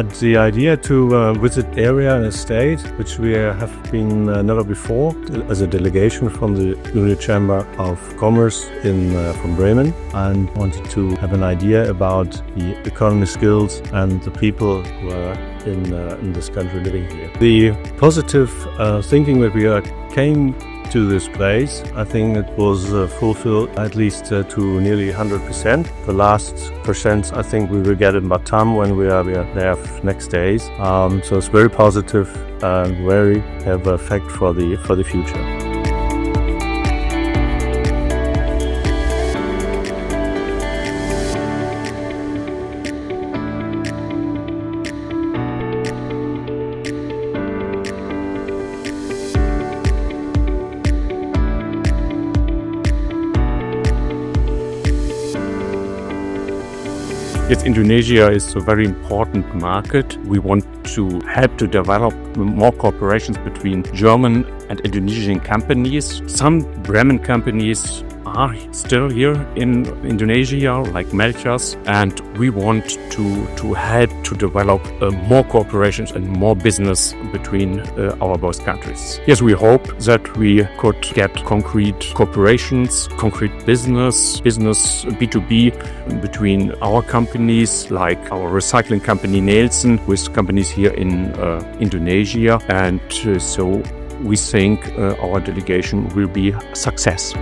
had the idea to visit area and estate, which we have been never before, as a delegation from the Bremen Chamber of Commerce from Bremen, and wanted to have an idea about the economy skills and the people who are in this country living here. The positive thinking that we came to this place, I think it was fulfilled at least to nearly 100%. The last percent I think we will get in Batam when we are there next days. So it's very positive and very have effect for the future. Yes, Indonesia is a very important market. We want to help to develop more cooperations between German and Indonesian companies. Some Bremen companies are still here in Indonesia, like Melchers, and we want to help to develop more cooperations and more business between our both countries. Yes, we hope that we could get concrete cooperations, concrete business B2B between our companies, like our recycling company Nelson, with companies here in Indonesia, and so we think our delegation will be a success.